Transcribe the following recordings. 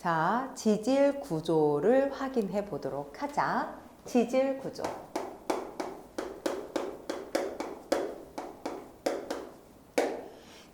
자, 지질 구조를 확인해 보도록 하자. 지질 구조.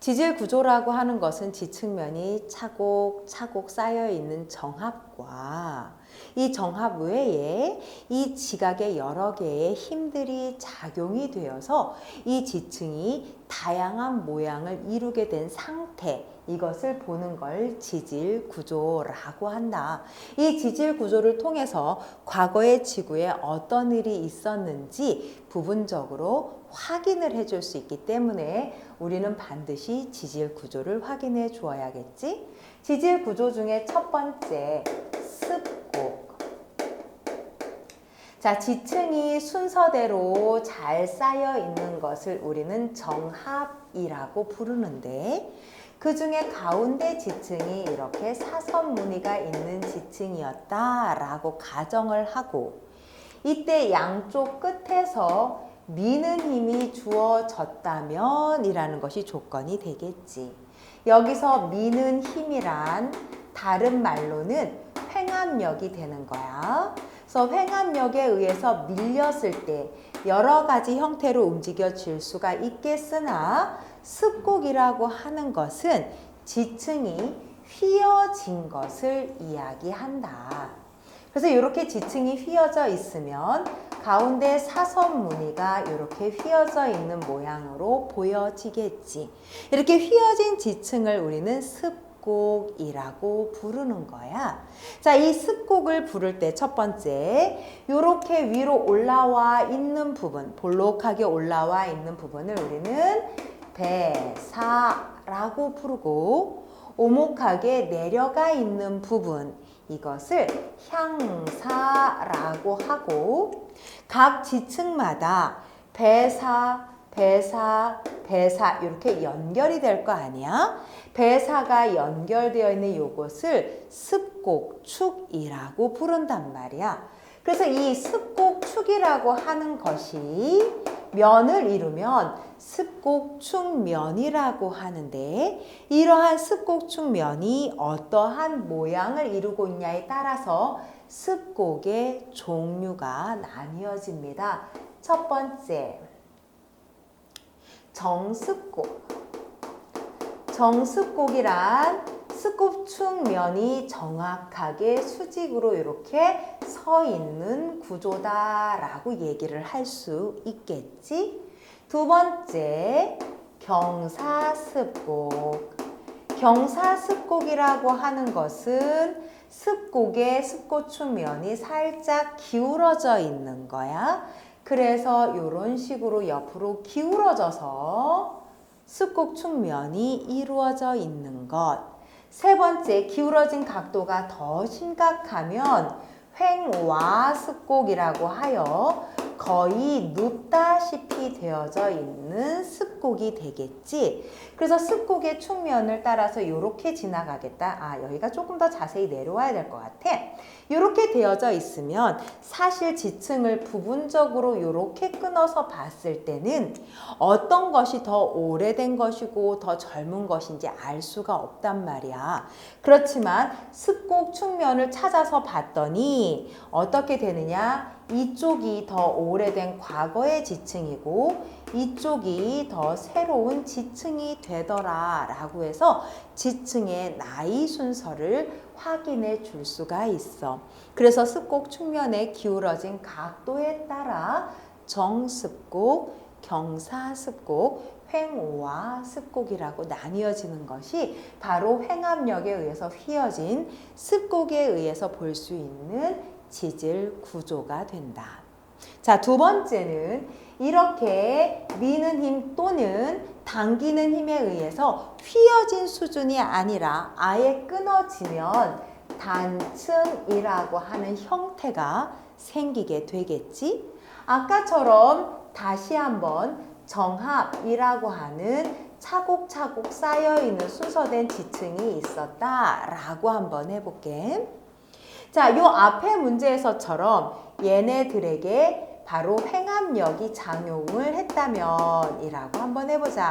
지질 구조라고 하는 것은 지층면이 차곡차곡 쌓여 있는 정합과 이 정합 외에 이 지각의 여러 개의 힘들이 작용이 되어서 이 지층이 다양한 모양을 이루게 된 상태, 이것을 보는 걸 지질 구조라고 한다. 이 지질 구조를 통해서 과거의 지구에 어떤 일이 있었는지 부분적으로 확인을 해줄 수 있기 때문에 우리는 반드시 지질 구조를 확인해 주어야겠지. 지질 구조 중에 첫 번째, 습곡. 자, 지층이 순서대로 잘 쌓여 있는 것을 우리는 정합이라고 부르는데, 그 중에 가운데 지층이 이렇게 사선 무늬가 있는 지층이었다라고 가정을 하고, 이때 양쪽 끝에서 미는 힘이 주어졌다면 이라는 것이 조건이 되겠지. 여기서 미는 힘이란 다른 말로는 횡압력이 되는 거야. 그래서 횡압력에 의해서 밀렸을 때 여러 가지 형태로 움직여질 수가 있겠으나 습곡이라고 하는 것은 지층이 휘어진 것을 이야기한다. 그래서 이렇게 지층이 휘어져 있으면 가운데 사선 무늬가 이렇게 휘어져 있는 모양으로 보여지겠지. 이렇게 휘어진 지층을 우리는 습곡이라고 부르는 거야. 자, 이 습곡을 부를 때 첫 번째, 이렇게 위로 올라와 있는 부분, 볼록하게 올라와 있는 부분을 우리는 배사라고 부르고, 오목하게 내려가 있는 부분, 이것을 향사라고 하고, 각 지층마다 배사 이렇게 연결이 될 거 아니야? 배사가 연결되어 있는 요것을 습곡축이라고 부른단 말이야. 그래서 이 습곡축이라고 하는 것이 면을 이루면 습곡축면이라고 하는데, 이러한 습곡축면이 어떠한 모양을 이루고 있냐에 따라서 습곡의 종류가 나뉘어집니다. 첫 번째, 정습곡. 정습곡이란 습곡축면이 정확하게 수직으로 이렇게 서 있는 구조다라고 얘기를 할 수 있겠지. 두 번째, 경사습곡. 경사습곡이라고 하는 것은 습곡의 습곡축면이 살짝 기울어져 있는 거야. 그래서 이런 식으로 옆으로 기울어져서 습곡축면이 이루어져 있는 것. 세 번째, 기울어진 각도가 더 심각하면 횡와습곡이라고 하여 거의 눕다시피 되어져 있는 습곡이 되겠지. 그래서 습곡의 축면을 따라서 이렇게 지나가겠다. 아, 여기가 조금 더 자세히 내려와야 될 것 같아. 이렇게 되어져 있으면 사실 지층을 부분적으로 이렇게 끊어서 봤을 때는 어떤 것이 더 오래된 것이고 더 젊은 것인지 알 수가 없단 말이야. 그렇지만 습곡 축면을 찾아서 봤더니 어떻게 되느냐? 이쪽이 더 오래된 과거의 지층이고 이쪽이 더 새로운 지층이 되더라 라고 해서 지층의 나이 순서를 확인해 줄 수가 있어. 그래서 습곡 축면의 기울어진 각도에 따라 정습곡, 경사습곡, 횡와습곡이라고 나뉘어지는 것이 바로 횡압력에 의해서 휘어진 습곡에 의해서 볼 수 있는 지질 구조가 된다. 자, 두 번째는 이렇게 미는 힘 또는 당기는 힘에 의해서 휘어진 수준이 아니라 아예 끊어지면 단층이라고 하는 형태가 생기게 되겠지? 아까처럼 다시 한번 정합이라고 하는 차곡차곡 쌓여있는 순서된 지층이 있었다라고 한번 해볼게. 자, 요 앞에 문제에서처럼 얘네들에게 바로 횡압력이 작용을 했다면 이라고 한번 해보자.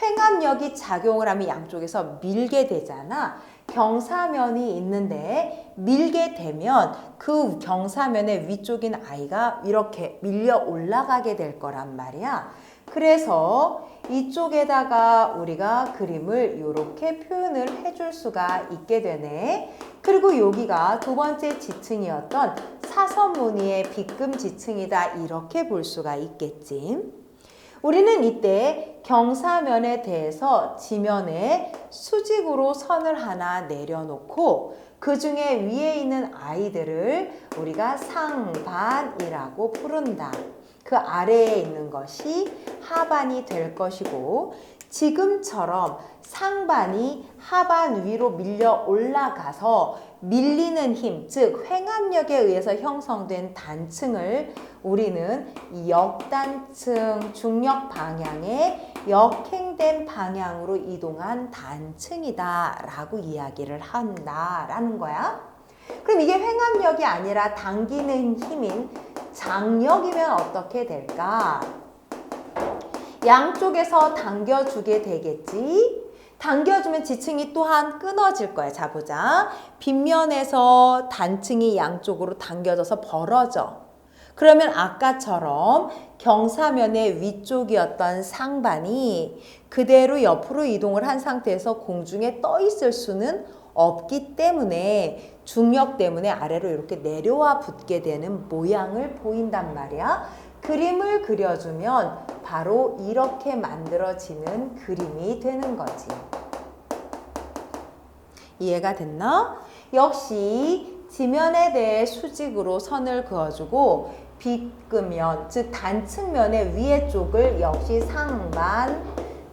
횡압력이 작용을 하면 양쪽에서 밀게 되잖아. 경사면이 있는데 밀게 되면 그 경사면의 위쪽인 아이가 이렇게 밀려 올라가게 될 거란 말이야. 그래서 이쪽에다가 우리가 그림을 이렇게 표현을 해줄 수가 있게 되네. 그리고 여기가 두 번째 지층이었던 사선 무늬의 빗금 지층이다, 이렇게 볼 수가 있겠지. 우리는 이때 경사면에 대해서 지면에 수직으로 선을 하나 내려놓고 그 중에 위에 있는 아이들을 우리가 상반이라고 부른다. 그 아래에 있는 것이 하반이 될 것이고, 지금처럼 상반이 하반 위로 밀려 올라가서 밀리는 힘, 즉 횡압력에 의해서 형성된 단층을 우리는 역단층, 중력 방향의 역행된 방향으로 이동한 단층이다 라고 이야기를 한다라는 거야. 그럼 이게 횡압력이 아니라 당기는 힘인 장력이면 어떻게 될까? 양쪽에서 당겨주게 되겠지. 당겨주면 지층이 또한 끊어질 거야. 자, 보자. 빗면에서 단층이 양쪽으로 당겨져서 벌어져. 그러면 아까처럼 경사면의 위쪽이었던 상반이 그대로 옆으로 이동을 한 상태에서 공중에 떠 있을 수는 없기 때문에 중력 때문에 아래로 이렇게 내려와 붙게 되는 모양을 보인단 말이야. 그림을 그려주면 바로 이렇게 만들어지는 그림이 되는 거지. 이해가 됐나? 역시 지면에 대해 수직으로 선을 그어주고 빗금면, 즉 단층면의 위에 쪽을 역시 상반,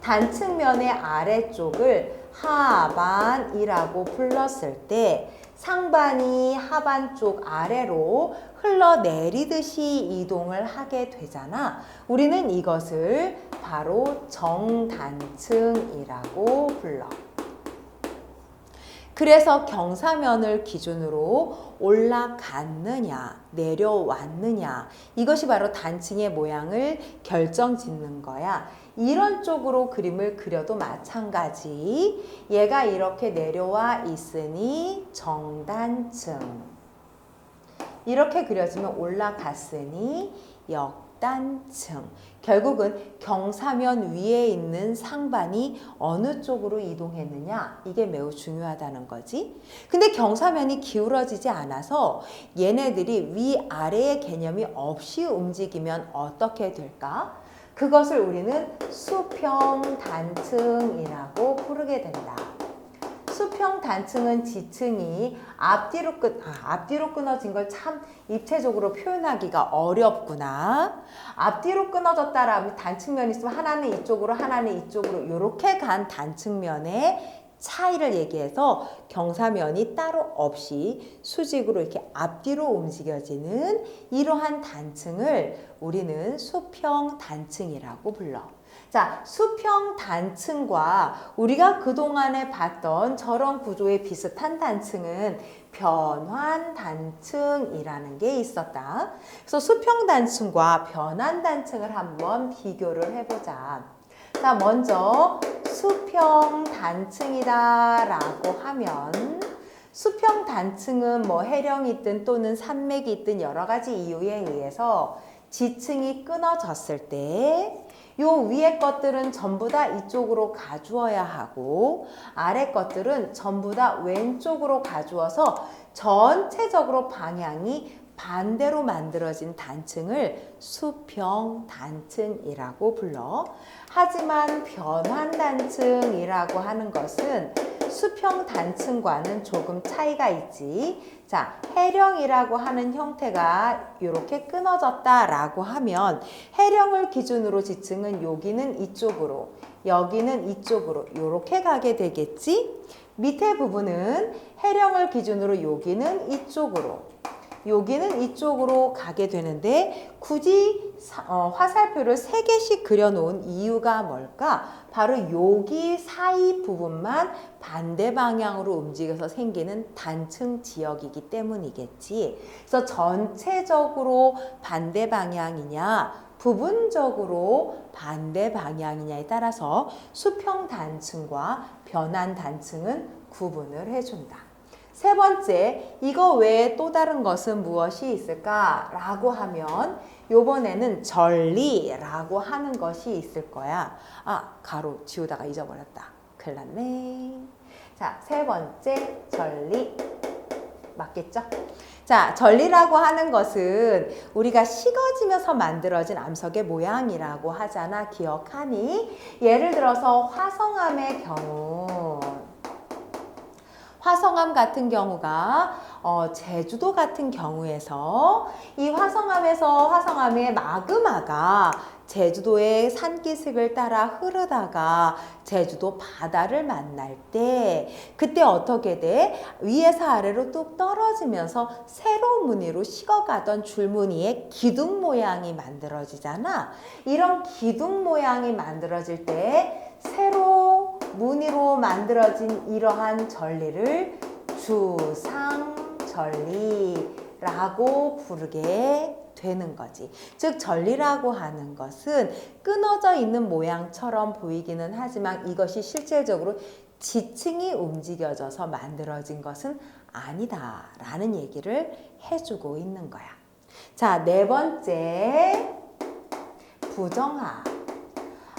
단층면의 아래쪽을 하반이라고 불렀을 때 상반이 하반 쪽 아래로 흘러내리듯이 이동을 하게 되잖아. 우리는 이것을 바로 정단층이라고 불러. 그래서 경사면을 기준으로 올라갔느냐, 내려왔느냐, 이것이 바로 단층의 모양을 결정짓는 거야. 이런 쪽으로 그림을 그려도 마찬가지. 얘가 이렇게 내려와 있으니 정단층. 이렇게 그려지면 올라갔으니 역단층. 결국은 경사면 위에 있는 상반이 어느 쪽으로 이동했느냐, 이게 매우 중요하다는 거지. 근데 경사면이 기울어지지 않아서 얘네들이 위아래의 개념이 없이 움직이면 어떻게 될까? 그것을 우리는 수평 단층이라고 부르게 된다. 수평 단층은 지층이 앞뒤로 끊어진 걸 참 입체적으로 표현하기가 어렵구나. 앞뒤로 끊어졌다라면 단층면이 있으면 하나는 이쪽으로 하나는 이쪽으로 이렇게 간 단층면의 차이를 얘기해서 경사면이 따로 없이 수직으로 이렇게 앞뒤로 움직여지는 이러한 단층을 우리는 수평 단층이라고 불러. 자, 수평 단층과 우리가 그동안에 봤던 저런 구조의 비슷한 단층은 변환 단층이라는 게 있었다. 그래서 수평 단층과 변환 단층을 한번 비교를 해보자. 자, 먼저 수평 단층이다 라고 하면 수평 단층은 뭐 해령이 있든 또는 산맥이 있든 여러 가지 이유에 의해서 지층이 끊어졌을 때 요 위에 것들은 전부 다 이쪽으로 가주어야 하고 아래 것들은 전부 다 왼쪽으로 가주어서 전체적으로 방향이 반대로 만들어진 단층을 수평 단층이라고 불러. 하지만 변환 단층이라고 하는 것은 수평 단층과는 조금 차이가 있지. 자, 해령이라고 하는 형태가 이렇게 끊어졌다라고 하면 해령을 기준으로 지층은 여기는 이쪽으로, 여기는 이쪽으로 이렇게 가게 되겠지. 밑에 부분은 해령을 기준으로 여기는 이쪽으로, 여기는 이쪽으로 가게 되는데 굳이 화살표를 3개씩 그려놓은 이유가 뭘까? 바로 여기 사이 부분만 반대 방향으로 움직여서 생기는 단층 지역이기 때문이겠지. 그래서 전체적으로 반대 방향이냐 부분적으로 반대 방향이냐에 따라서 수평 단층과 변환 단층은 구분을 해준다. 세 번째, 이거 외에 또 다른 것은 무엇이 있을까라고 하면 요번에는 전리라고 하는 것이 있을 거야. 아, 가로 지우다가 잊어버렸다. 큰일 났네. 자, 세 번째, 전리. 맞겠죠? 자, 전리라고 하는 것은 우리가 식어지면서 만들어진 암석의 모양이라고 하잖아. 기억하니? 예를 들어서 화성암의 경우, 화성암 같은 경우가 제주도 같은 경우에서 이 화성암에서 화성암의 마그마가 제주도의 산기슭을 따라 흐르다가 제주도 바다를 만날 때 그때 어떻게 돼? 위에서 아래로 뚝 떨어지면서 세로 무늬로 식어가던 줄무늬의 기둥 모양이 만들어지잖아. 이런 기둥 모양이 만들어질 때 세로 무늬로 만들어진 이러한 전리를 주상전리라고 부르게 되는 거지. 즉 전리라고 하는 것은 끊어져 있는 모양처럼 보이기는 하지만 이것이 실질적으로 지층이 움직여져서 만들어진 것은 아니다 라는 얘기를 해주고 있는 거야. 자, 네 번째, 부정합.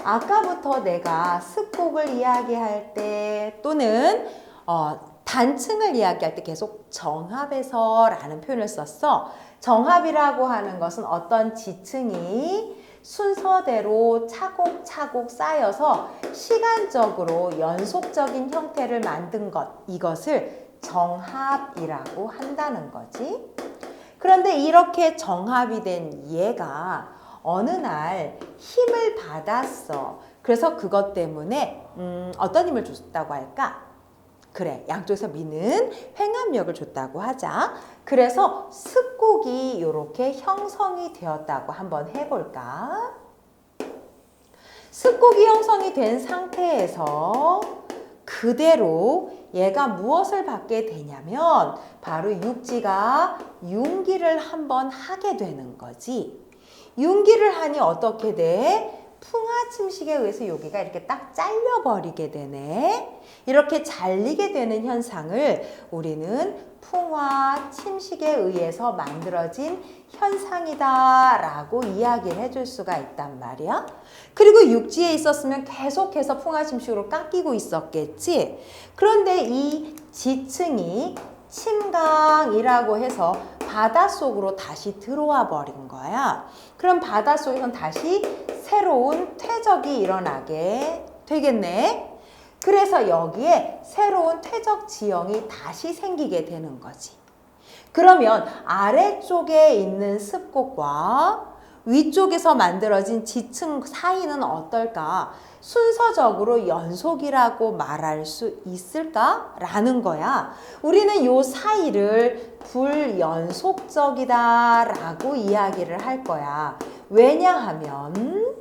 아까부터 내가 습곡을 이야기할 때 또는 단층을 이야기할 때 계속 정합에서 라는 표현을 썼어. 정합이라고 하는 것은 어떤 지층이 순서대로 차곡차곡 쌓여서 시간적으로 연속적인 형태를 만든 것, 이것을 정합이라고 한다는 거지. 그런데 이렇게 정합이 된 얘가 어느 날 힘을 받았어. 그래서 그것 때문에 어떤 힘을 줬다고 할까? 그래, 양쪽에서 미는 횡압력을 줬다고 하자. 그래서 습곡이 이렇게 형성이 되었다고 한번 해볼까? 습곡이 형성이 된 상태에서 그대로 얘가 무엇을 받게 되냐면 바로 육지가 융기를 한번 하게 되는 거지. 융기를 하니 어떻게 돼? 풍화 침식에 의해서 여기가 이렇게 딱 잘려버리게 되네. 이렇게 잘리게 되는 현상을 우리는 풍화 침식에 의해서 만들어진 현상이다 라고 이야기를 해줄 수가 있단 말이야. 그리고 육지에 있었으면 계속해서 풍화 침식으로 깎이고 있었겠지. 그런데 이 지층이 침강이라고 해서 바닷속으로 다시 들어와 버린 거야. 그럼 바닷속에선 다시 새로운 퇴적이 일어나게 되겠네. 그래서 여기에 새로운 퇴적 지형이 다시 생기게 되는 거지. 그러면 아래쪽에 있는 습곡과 위쪽에서 만들어진 지층 사이는 어떨까? 순서적으로 연속이라고 말할 수 있을까? 라는 거야. 우리는 요 사이를 불연속적이다 라고 이야기를 할 거야. 왜냐하면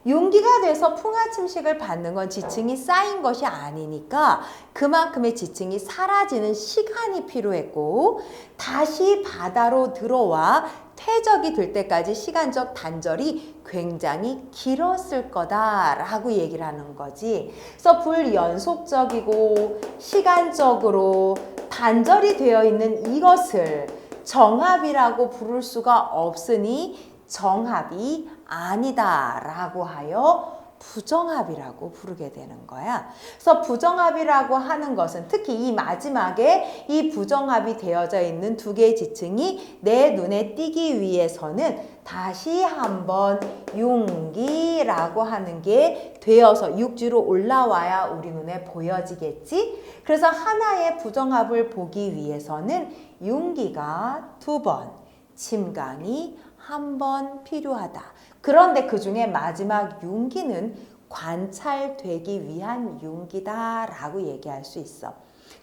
융기가 돼서 풍화 침식을 받는 건 지층이 쌓인 것이 아니니까 그만큼의 지층이 사라지는 시간이 필요했고 다시 바다로 들어와 퇴적이 될 때까지 시간적 단절이 굉장히 길었을 거다라고 얘기를 하는 거지. 그래서 불연속적이고 시간적으로 단절이 되어 있는 이것을 정합이라고 부를 수가 없으니 정합이 아니다라고 하여 부정합이라고 부르게 되는 거야. 그래서 부정합이라고 하는 것은 특히 이 마지막에 이 부정합이 되어져 있는 두 개의 지층이 내 눈에 띄기 위해서는 다시 한번 융기라고 하는 게 되어서 육지로 올라와야 우리 눈에 보여지겠지? 그래서 하나의 부정합을 보기 위해서는 융기가 2번, 침강이 1번 필요하다. 그런데 그 중에 마지막 융기는 관찰되기 위한 융기다라고 얘기할 수 있어.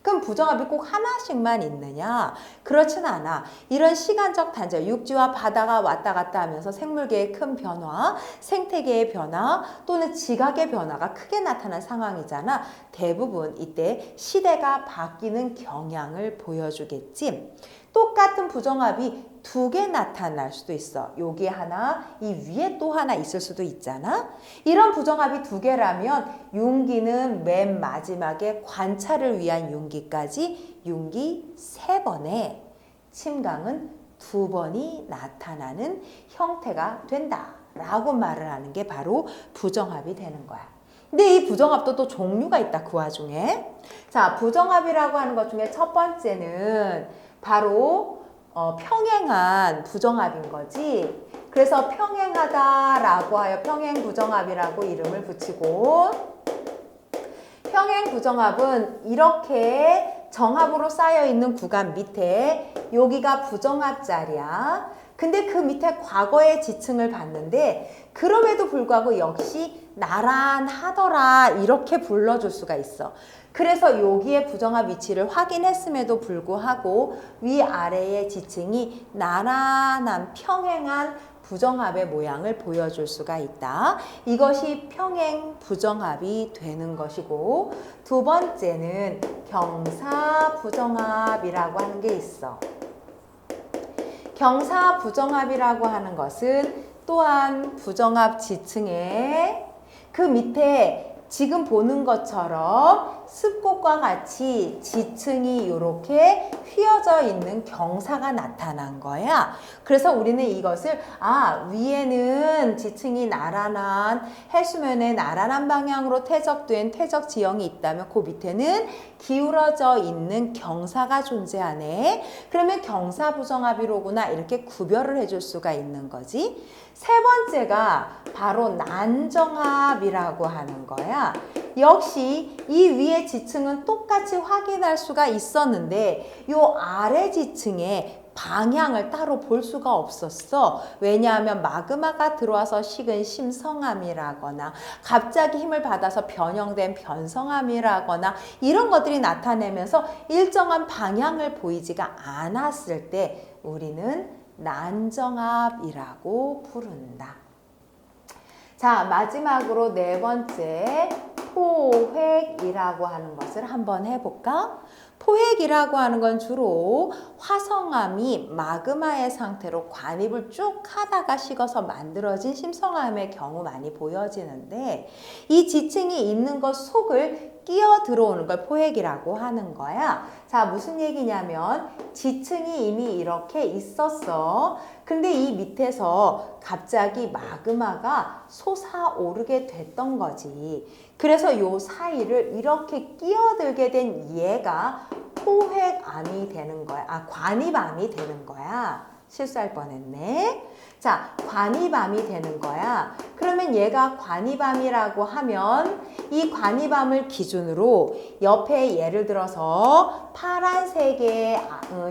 그럼 부정합이 꼭 하나씩만 있느냐? 그렇진 않아. 이런 시간적 단절, 육지와 바다가 왔다 갔다 하면서 생물계의 큰 변화, 생태계의 변화 또는 지각의 변화가 크게 나타난 상황이잖아. 대부분 이때 시대가 바뀌는 경향을 보여주겠지. 똑같은 부정합이 두 개 나타날 수도 있어. 여기 하나, 이 위에 또 하나 있을 수도 있잖아. 이런 부정합이 두 개라면 융기는 맨 마지막에 관찰을 위한 융기까지 융기 3번에 침강은 2번이 나타나는 형태가 된다라고 말을 하는 게 바로 부정합이 되는 거야. 근데 이 부정합도 또 종류가 있다, 그 와중에. 자, 부정합이라고 하는 것 중에 첫 번째는 바로 평행한 부정합인 거지. 그래서 평행하다라고 하여 평행부정합이라고 이름을 붙이고, 평행부정합은 이렇게 정합으로 쌓여 있는 구간 밑에 여기가 부정합 자리야. 근데 그 밑에 과거의 지층을 봤는데 그럼에도 불구하고 역시 나란하더라 이렇게 불러줄 수가 있어. 그래서 여기에 부정합 위치를 확인했음에도 불구하고 위아래의 지층이 나란한 평행한 부정합의 모양을 보여줄 수가 있다. 이것이 평행 부정합이 되는 것이고, 두 번째는 경사 부정합이라고 하는 게 있어. 경사 부정합이라고 하는 것은 또한 부정합 지층에 그 밑에 지금 보는 것처럼 습곡과 같이 지층이 이렇게 휘어져 있는 경사가 나타난 거야. 그래서 우리는 이것을 위에는 지층이 나란한 해수면에 나란한 방향으로 퇴적된 퇴적 지형이 있다면 그 밑에는 기울어져 있는 경사가 존재하네. 그러면 경사 부정합이로구나 이렇게 구별을 해줄 수가 있는 거지. 세 번째가 바로 난정합이라고 하는 거야. 역시 이 위의 지층은 똑같이 확인할 수가 있었는데 요 아래 지층에 방향을 따로 볼 수가 없었어. 왜냐하면 마그마가 들어와서 식은 심성암이라거나 갑자기 힘을 받아서 변형된 변성암이라거나 이런 것들이 나타내면서 일정한 방향을 보이지가 않았을 때 우리는 난정합이라고 부른다. 자, 마지막으로 네 번째 포획이라고 하는 것을 한번 해볼까? 포획이라고 하는 건 주로 화성암이 마그마의 상태로 관입을 쭉 하다가 식어서 만들어진 심성암의 경우 많이 보여지는데 이 지층이 있는 것 속을 끼어 들어오는 걸 포획이라고 하는 거야. 자, 무슨 얘기냐면 지층이 이미 이렇게 있었어. 근데 이 밑에서 갑자기 마그마가 솟아오르게 됐던 거지. 그래서 요 사이를 이렇게 끼어들게 된 얘가 포획암이 되는 거야. 관입암이 되는 거야. 실수할 뻔했네. 자, 관입암이 되는 거야. 그러면 얘가 관입암이라고 하면 이 관입암을 기준으로 옆에 예를 들어서 파란색의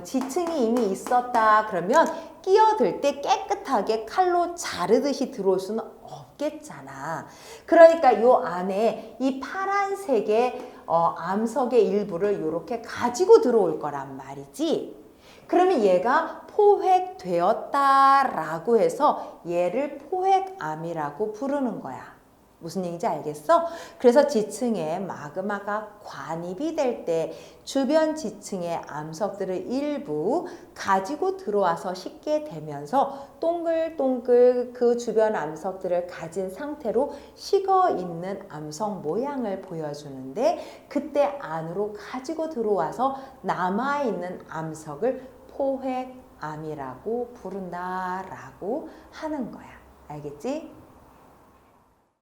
지층이 이미 있었다 그러면 끼어들 때 깨끗하게 칼로 자르듯이 들어올 수는 없겠잖아. 그러니까 요 안에 이 파란색의 암석의 일부를 이렇게 가지고 들어올 거란 말이지. 그러면 얘가 포획되었다라고 해서 얘를 포획암이라고 부르는 거야. 무슨 얘기인지 알겠어? 그래서 지층에 마그마가 관입이 될 때 주변 지층의 암석들을 일부 가지고 들어와서 식게 되면서 동글동글 그 주변 암석들을 가진 상태로 식어 있는 암석 모양을 보여주는데 그때 안으로 가지고 들어와서 남아있는 암석을 포획암이라고 부른다라고 하는 거야. 알겠지?